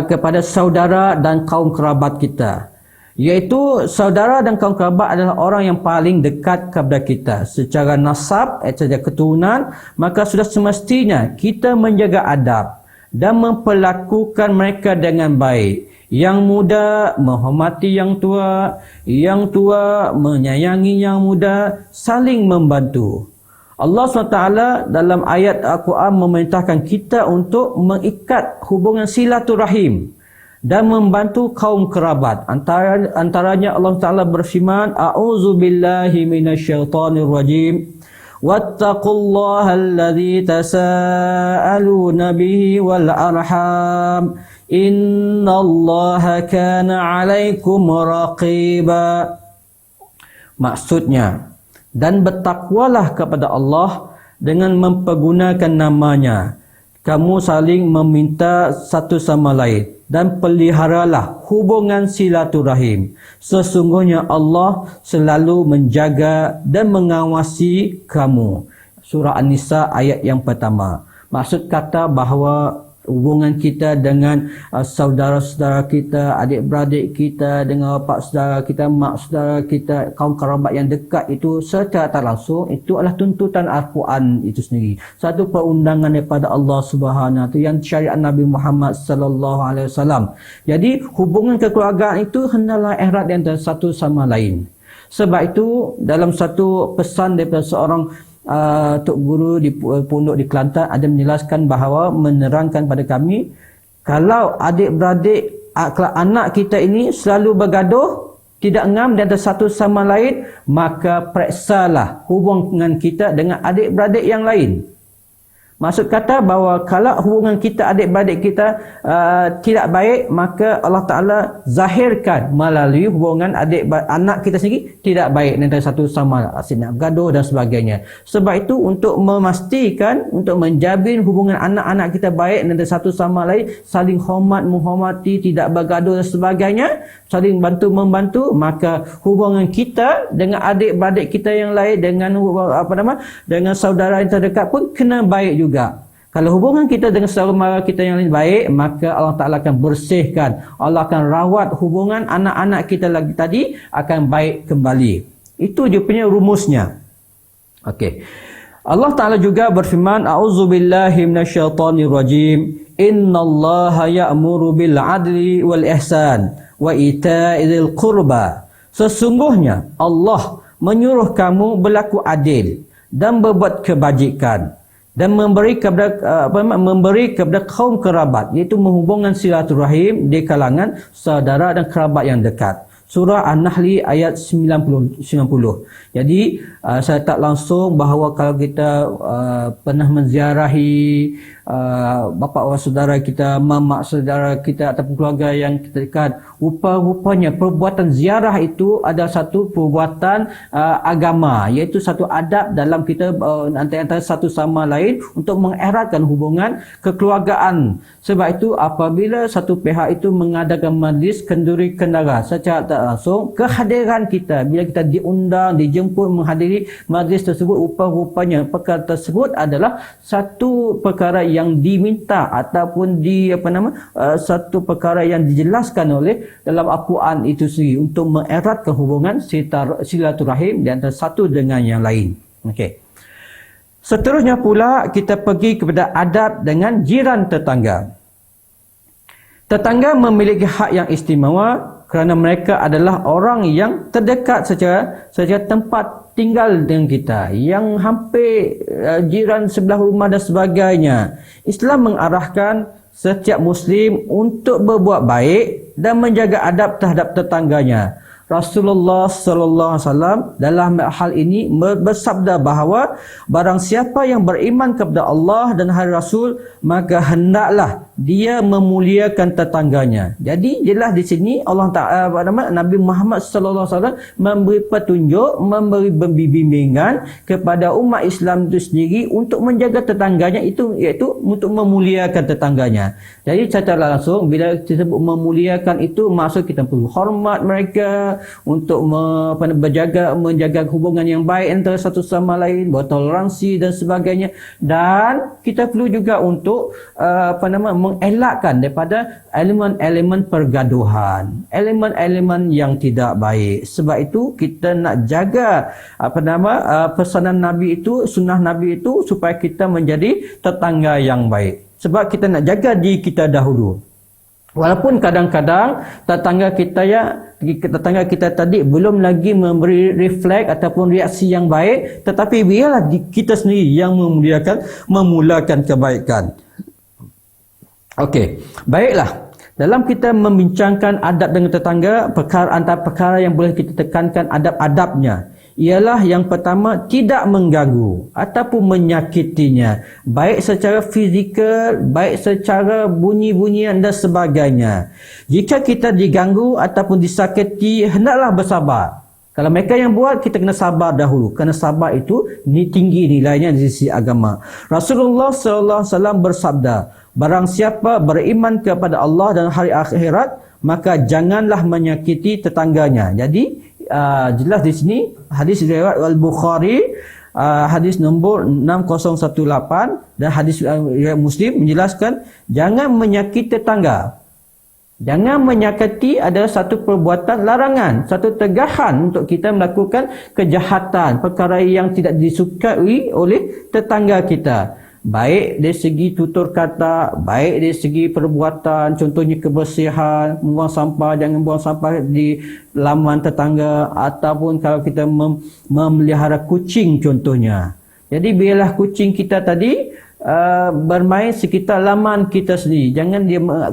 kepada saudara dan kaum kerabat kita. Iaitu saudara dan kaum kerabat adalah orang yang paling dekat kepada kita secara nasab, secara keturunan. Maka sudah semestinya kita menjaga adab dan memperlakukan mereka dengan baik. Yang muda menghormati yang tua menyayangi yang muda, saling membantu. Allah SWT dalam ayat Al-Quran memerintahkan kita untuk mengikat hubungan silaturahim dan membantu kaum kerabat. Antaranya Allah Ta'ala berfirman, A'udzubillahi minasyaitonirrajim. Wattaqullaha alladzi tasaaluna bihi wal arham. Innallaha kana 'alaikum raqiba. Maksudnya, dan bertakwalah kepada Allah dengan mempergunakan namanya. Kamu saling meminta satu sama lain dan peliharalah hubungan silaturahim. Sesungguhnya Allah selalu menjaga dan mengawasi kamu. Surah An-Nisa ayat yang pertama. Maksud kata bahawa hubungan kita dengan saudara-saudara kita, adik-beradik kita, dengan bapa saudara kita, mak saudara kita, kaum kerabat yang dekat itu secara tak langsung, itu adalah tuntutan Al-Quran itu sendiri. Satu perundangan daripada Allah Subhanahu yang syariat Nabi Muhammad sallallahu alaihi wasallam. Jadi hubungan kekeluargaan itu hendaklah erat di antara satu sama lain. Sebab itu dalam satu pesan daripada seorang Tok Guru di pondok di Kelantan ada menjelaskan bahawa, menerangkan pada kami, kalau adik-beradik, anak kita ini selalu bergaduh, tidak ngam di antara satu sama lain, maka periksalah hubungan kita dengan adik-beradik yang lain. Maksud kata bahawa kalau hubungan kita adik-beradik kita tidak baik, maka Allah Ta'ala zahirkan melalui hubungan anak kita sendiri tidak baik antara satu sama lain, nak bergaduh dan sebagainya. Sebab itu untuk memastikan, untuk menjamin hubungan anak-anak kita baik antara satu sama lain, saling hormat menghormati, tidak bergaduh dan sebagainya, saling bantu-membantu, maka hubungan kita dengan adik-beradik kita yang lain, dengan saudara yang terdekat pun kena baik juga. Kalau hubungan kita dengan saudara kita yang lain baik, maka Allah Ta'ala akan bersihkan, Allah akan rawat hubungan anak-anak kita lagi tadi akan baik kembali. Itu dia punya rumusnya. Okey. Allah Ta'ala juga berfirman, A'udzubillahi minasyaitonirrajim. Innallaha ya'muru bil adli wal ihsan wa ita'i dzil qurba. Sesungguhnya Allah menyuruh kamu berlaku adil dan berbuat kebajikan dan memberi kepada kaum kerabat, iaitu menghubungkan silaturahim di kalangan saudara dan kerabat yang dekat. Surah An-Nahl ayat 90. Jadi saya tak langsung bahawa kalau kita pernah menziarahi bapa atau saudara kita, mamak saudara kita ataupun keluarga yang kita dekat, rupa-rupanya perbuatan ziarah itu ada satu perbuatan agama, iaitu satu adab dalam kita antara satu sama lain untuk mengeratkan hubungan kekeluargaan. Sebab itu apabila satu pihak itu mengadakan majlis kenduri kendara secara tak langsung, kehadiran kita bila kita diundang, dijemput menghadiri majlis tersebut, rupa-rupanya perkara tersebut adalah satu perkara yang diminta ataupun satu perkara yang dijelaskan oleh dalam Al-Quran itu sendiri untuk mengeratkan hubungan silaturahim di antara satu dengan yang lain. Okey. Seterusnya pula kita pergi kepada adab dengan jiran tetangga. Tetangga memiliki hak yang istimewa kerana mereka adalah orang yang terdekat secara tempat tinggal dengan kita, yang hampir jiran sebelah rumah dan sebagainya. Islam mengarahkan setiap Muslim untuk berbuat baik dan menjaga adab terhadap tetangganya. Rasulullah sallallahu alaihi wasallam dalam hal ini bersabda bahawa barang siapa yang beriman kepada Allah dan hari Rasul, maka hendaklah dia memuliakan tetangganya. Jadi jelas di sini Allah Taala, Nabi Muhammad sallallahu alaihi wasallam memberi petunjuk, memberi bimbingan kepada umat Islam itu sendiri untuk menjaga tetangganya, itu iaitu untuk memuliakan tetangganya. Jadi secara langsung bila kita sebut memuliakan itu maksud kita perlu hormat mereka, untuk menjaga hubungan yang baik antara satu sama lain, bertoleransi dan sebagainya. Dan kita perlu juga untuk mengelakkan daripada elemen-elemen pergaduhan, elemen-elemen yang tidak baik. Sebab itu kita nak jaga pesanan Nabi itu, sunnah Nabi itu, supaya kita menjadi tetangga yang baik. Sebab kita nak jaga diri kita dahulu. Walaupun kadang-kadang tetangga kita tadi belum lagi memberi refleks ataupun reaksi yang baik, tetapi biarlah kita sendiri yang memulakan kebaikan. Okey, baiklah. Dalam kita membincangkan adab dengan tetangga, antara perkara yang boleh kita tekankan adab-adabnya ialah yang pertama, tidak mengganggu ataupun menyakitinya, baik secara fizikal, baik secara bunyi-bunyian dan sebagainya. Jika kita diganggu ataupun disakiti, hendaklah bersabar. Kalau mereka yang buat, kita kena sabar dahulu. Kerana sabar itu tinggi nilainya di sisi agama. Rasulullah sallallahu alaihi wasallam bersabda, barang siapa beriman kepada Allah dan hari akhirat, maka janganlah menyakiti tetangganya. Jadi jelas di sini hadis riwayat Al-Bukhari, hadis nombor 6018, dan hadis riwayat Muslim menjelaskan jangan menyakiti tetangga. Jangan menyakiti adalah satu perbuatan larangan, satu tegahan untuk kita melakukan kejahatan, perkara yang tidak disukai oleh tetangga kita. Baik dari segi tutur kata, baik dari segi perbuatan, contohnya kebersihan, membuang sampah, jangan buang sampah di laman tetangga, ataupun kalau kita memelihara kucing contohnya. Jadi biarlah kucing kita tadi bermain sekitar laman kita sendiri. Jangan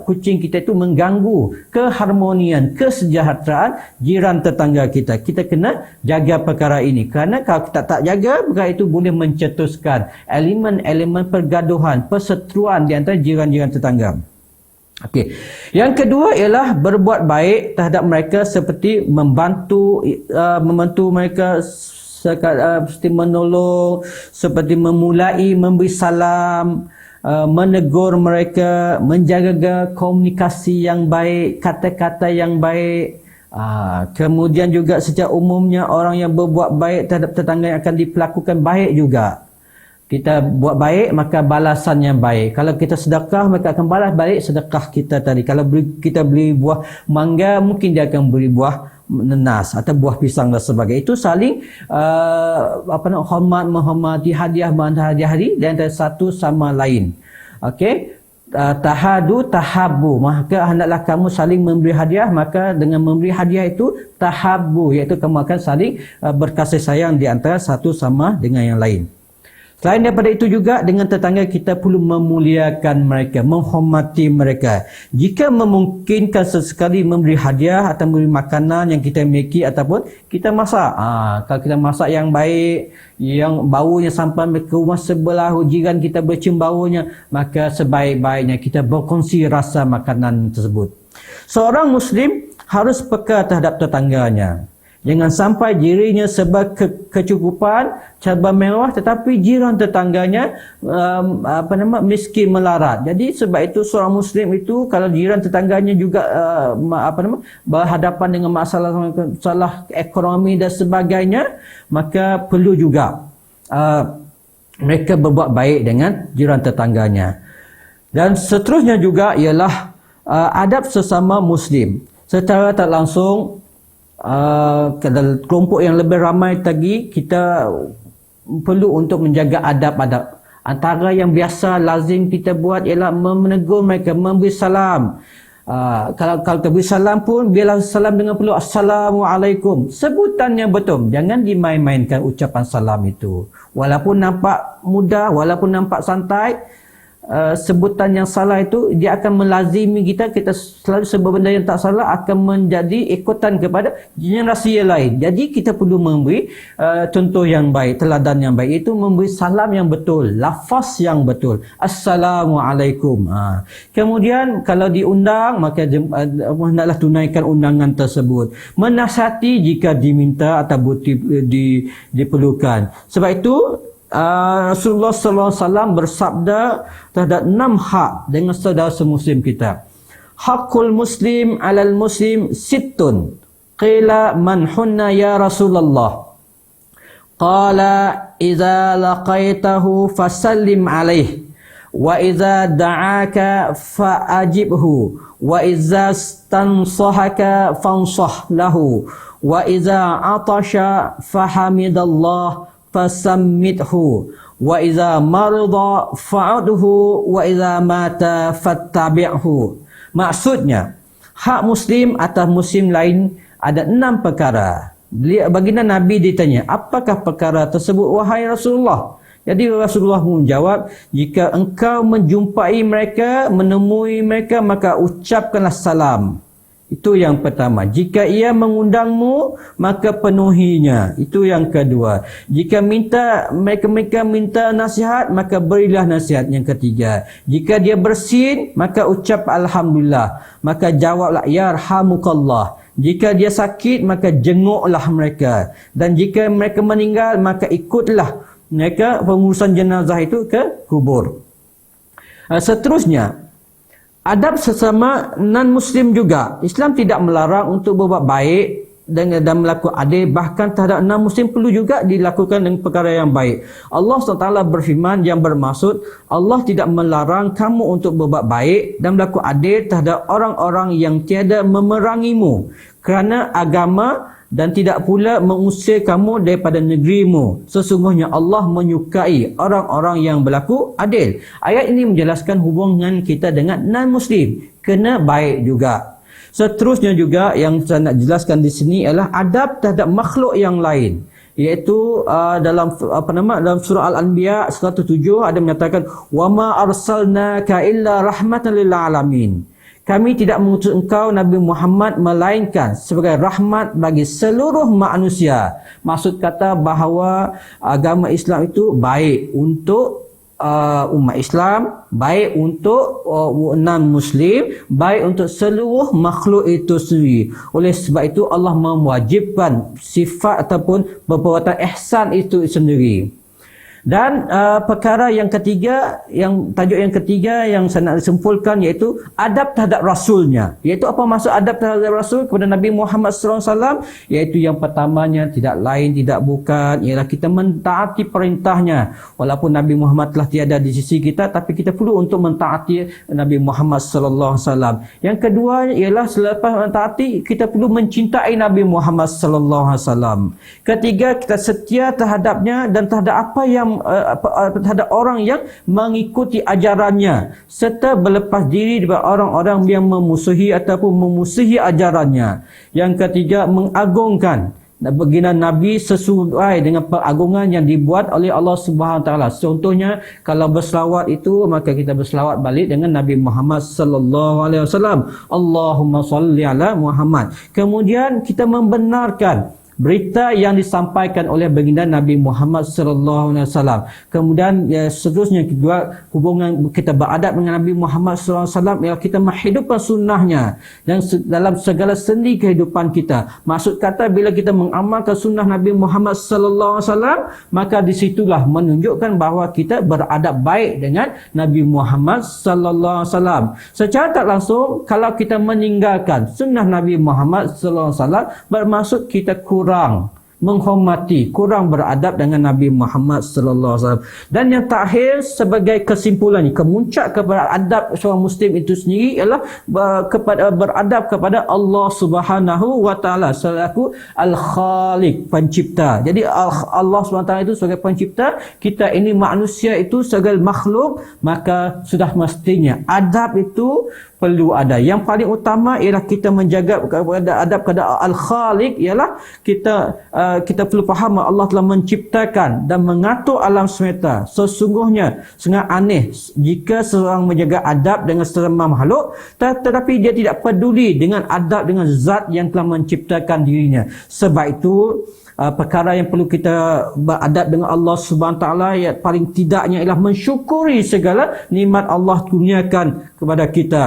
kucing kita itu mengganggu keharmonian, kesejahteraan jiran tetangga kita. Kita kena jaga perkara ini. Kerana kalau kita tak jaga, perkara itu boleh mencetuskan elemen-elemen pergaduhan, perseteruan di antara jiran-jiran tetangga. Okey. Yang kedua ialah berbuat baik terhadap mereka, seperti membantu mereka, seperti menolong, seperti memulai memberi salam, menegur mereka, menjaga komunikasi yang baik, kata-kata yang baik. Kemudian juga secara umumnya orang yang berbuat baik terhadap tetangga yang akan diperlakukan baik juga. Kita buat baik, maka balasan yang baik. Kalau kita sedekah, maka akan balas balik sedekah kita tadi. Kalau kita beli buah mangga, mungkin dia akan beri buah nenas atau buah pisang dan sebagainya. Itu saling hormat, menghormati, hadiah menghadiahi dan antara satu sama lain. Okey. tahadu tahabbu, maka hendaklah kamu saling memberi hadiah, maka dengan memberi hadiah itu tahabbu, iaitu kamu akan saling berkasih sayang di antara satu sama dengan yang lain. Selain daripada itu juga, dengan tetangga kita perlu memuliakan mereka, menghormati mereka. Jika memungkinkan sesekali memberi hadiah atau memberi makanan yang kita miliki ataupun kita masak. Kalau kita masak yang baik, yang baunya sampai ke rumah sebelah jiran kita bercium baunya, maka sebaik-baiknya kita berkongsi rasa makanan tersebut. Seorang Muslim harus peka terhadap tetangganya. Jangan sampai dirinya sebab kecukupan, cabar mewah, tetapi jiran tetangganya miskin melarat. Jadi sebab itu seorang Muslim itu kalau jiran tetangganya juga berhadapan dengan masalah ekonomi dan sebagainya, maka perlu juga mereka berbuat baik dengan jiran tetangganya. Dan seterusnya juga ialah adab sesama Muslim. Secara tak langsung, kelompok yang lebih ramai lagi, kita perlu untuk menjaga adab-adab. Antara yang biasa lazim kita buat ialah menegur mereka, memberi salam. Kalau kita beri salam pun, biarlah salam dengan peluh Assalamualaikum. Sebutan yang betul. Jangan dimain-mainkan ucapan salam itu. Walaupun nampak mudah, walaupun nampak santai, sebutan yang salah itu dia akan melazimi kita selalu sebab benda yang tak salah akan menjadi ikutan kepada generasi yang lain. Jadi kita perlu memberi contoh yang baik, teladan yang baik, itu memberi salam yang betul, lafaz yang betul, Assalamualaikum. Kemudian kalau diundang, maka hendaklah tunaikan undangan tersebut, menasihati jika diminta atau diperlukan. Sebab itu Rasulullah SAW bersabda terhadap 6 hak dengan saudara semuslim kita. Hakul muslim alal muslim sittun. Qila man hunna ya Rasulullah? Qala idza laqaitahu fasallim alaih, wa idza da'aka fa'ajibhu, wa idza stansahaka fansah lahu, wa idza atasha fahamidallah fasammithu, wa idza marida fa'udhu, wa idza mata fattabi'hu. Maksudnya, hak muslim atas muslim lain ada 6 perkara. Baginda Nabi ditanya, apakah perkara tersebut wahai Rasulullah? Jadi Rasulullah menjawab, jika engkau menjumpai mereka, menemui mereka, maka ucapkanlah salam. Itu yang pertama. Jika ia mengundangmu, maka penuhinya. Itu yang kedua. Jika mereka minta nasihat, maka berilah nasihat. Yang ketiga, jika dia bersin, maka ucap Alhamdulillah. Maka jawablah Yarhamukallah. Jika dia sakit, maka jenguklah mereka. Dan jika mereka meninggal, maka ikutlah mereka pengurusan jenazah itu ke kubur. Seterusnya, adab sesama non-Muslim juga. Islam tidak melarang untuk berbuat baik dan melakukan adil. Bahkan terhadap non-Muslim perlu juga dilakukan dengan perkara yang baik. Allah SWT berfirman yang bermaksud, Allah tidak melarang kamu untuk berbuat baik dan melakukan adil terhadap orang-orang yang tiada memerangimu kerana agama dan tidak pula mengusir kamu daripada negerimu. Sesungguhnya Allah menyukai orang-orang yang berlaku adil. Ayat ini menjelaskan hubungan kita dengan non-Muslim. Kena baik juga. Seterusnya juga yang saya nak jelaskan di sini adalah adab terhadap makhluk yang lain. Iaitu dalam surah Al-Anbiya 107 ada menyatakan, wa ma arsalnaka illa rahmatan lil alamin. Kami tidak mengutus engkau Nabi Muhammad melainkan sebagai rahmat bagi seluruh manusia. Maksud kata bahawa agama Islam itu baik untuk umat Islam, baik untuk non-Muslim, baik untuk seluruh makhluk itu sendiri. Oleh sebab itu Allah mewajibkan sifat ataupun perbuatan ihsan itu sendiri. Dan perkara yang ketiga, tajuk yang ketiga yang saya nak simpulkan iaitu adab terhadap Rasulnya. Iaitu apa maksud adab terhadap Rasul kepada Nabi Muhammad SAW? Iaitu yang pertamanya tidak lain tidak bukan ialah kita mentaati perintahnya. Walaupun Nabi Muhammad telah tiada di sisi kita, tapi kita perlu untuk mentaati Nabi Muhammad SAW. Yang kedua ialah selepas mentaati kita perlu mencintai Nabi Muhammad SAW. Ketiga, kita setia terhadapnya dan terhadap apa yang terhadap orang yang mengikuti ajarannya, serta berlepas diri daripada orang-orang yang memusuhi ataupun memusuhi ajarannya. Yang ketiga, mengagungkan baginda Nabi sesuai dengan peragungan yang dibuat oleh Allah Subhanahu Wa Taala. Contohnya, kalau berselawat itu, maka kita berselawat balik dengan Nabi Muhammad sallallahu alaihi wasallam. Allahumma salli ala Muhammad. Kemudian kita membenarkan berita yang disampaikan oleh baginda Nabi Muhammad sallallahu alaihi wasallam. Kemudian seterusnya kedua, hubungan kita beradab dengan Nabi Muhammad sallallahu alaihi wasallam ialah kita menghidupkan sunnahnya dan dalam segala sendi kehidupan kita. Maksud kata, bila kita mengamalkan sunnah Nabi Muhammad sallallahu alaihi wasallam, maka disitulah menunjukkan bahawa kita beradab baik dengan Nabi Muhammad sallallahu alaihi wasallam. Secara tak langsung, kalau kita meninggalkan sunnah Nabi Muhammad sallallahu alaihi wasallam, bermaksud kita kurang menghormati, kurang beradab dengan Nabi Muhammad sallallahu alaihi wasallam. Dan yang terakhir, sebagai kesimpulan, kemuncak kepada adab seorang muslim itu sendiri ialah beradab kepada Allah Subhanahu wa taala selaku Al-Khaliq, pencipta. Jadi Allah Subhanahu wa taala itu sebagai pencipta, kita ini manusia itu sebagai makhluk, maka sudah mestinya adab itu perlu ada. Yang paling utama ialah kita menjaga adab kepada Al-Khaliq, ialah kita perlu faham Allah telah menciptakan dan mengatur alam semesta. Sesungguhnya sangat aneh jika seorang menjaga adab dengan sesama makhluk, tetapi dia tidak peduli dengan adab dengan zat yang telah menciptakan dirinya. Sebab itu perkara yang perlu kita beradab dengan Allah Subhanahu taala, yang paling tidaknya ialah mensyukuri segala nikmat Allah kurniakan kepada kita.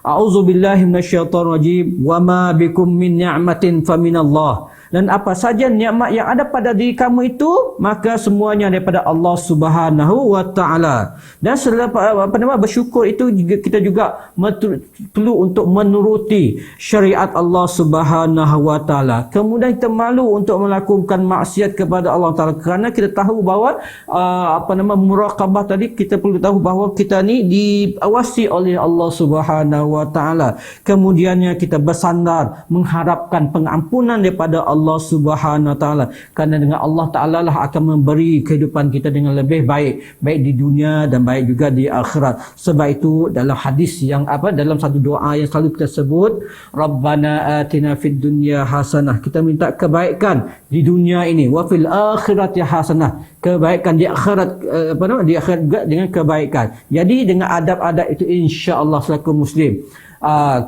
A'udzubillahi minasyaitonirrajim. Wa ma bikum min ni'matin faminallah. Dan apa saja nikmat yang ada pada diri kamu itu, maka semuanya daripada Allah Subhanahu wa taala. Dan selepas bersyukur itu juga, kita juga perlu untuk menuruti syariat Allah Subhanahu wa taala. Kemudian kita malu untuk melakukan maksiat kepada Allah taala, kerana kita tahu bahawa muraqabah tadi, kita perlu tahu bahawa kita ni diawasi oleh Allah Subhanahu wa taala. Kemudiannya kita bersandar mengharapkan pengampunan daripada Allah Subhanahu wa taala, kerana dengan Allah taala lah akan memberi kehidupan kita dengan lebih baik, baik di dunia dan baik juga di akhirat. Sebab itu dalam hadis yang dalam satu doa yang selalu kita sebut, Rabbana atina fid dunya hasanah, kita minta kebaikan di dunia ini, wa fil akhirati hasanah, kebaikan di akhirat, di akhirat juga dengan kebaikan. Jadi dengan adab-adab itu, insya-Allah selaku muslim,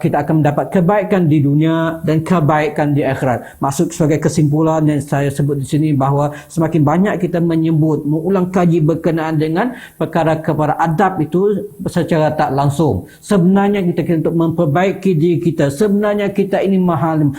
kita akan mendapat kebaikan di dunia dan kebaikan di akhirat. Maksud sebagai kesimpulan yang saya sebut di sini, bahawa semakin banyak kita menyebut, mengulang kaji berkenaan dengan perkara kepada adab itu secara tak langsung, sebenarnya kita untuk memperbaiki diri kita. Sebenarnya kita ini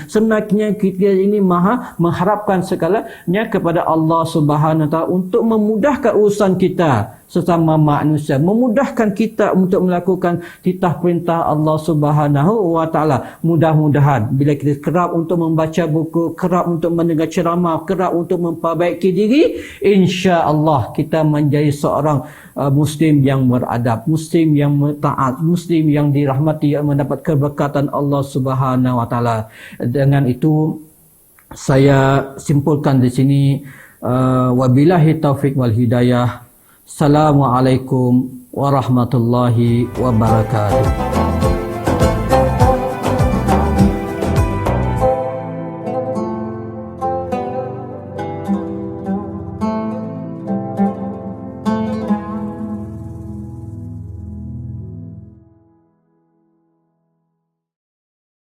sebenarnya kita ini maha mengharapkan segalanya kepada Allah Subhanahu wa taala untuk memudahkan urusan kita sesama manusia, memudahkan kita untuk melakukan titah perintah Allah Subhanahu wa taala. Mudah-mudahan bila kita kerap untuk membaca buku, kerap untuk mendengar ceramah, kerap untuk memperbaiki diri, insya-Allah kita menjadi seorang muslim yang beradab, muslim yang taat, muslim yang dirahmati, yang mendapat keberkatan Allah Subhanahu wa taala. Dengan itu saya simpulkan di sini, wabillahi taufik wal hidayah. Assalamualaikum warahmatullahi wabarakatuh.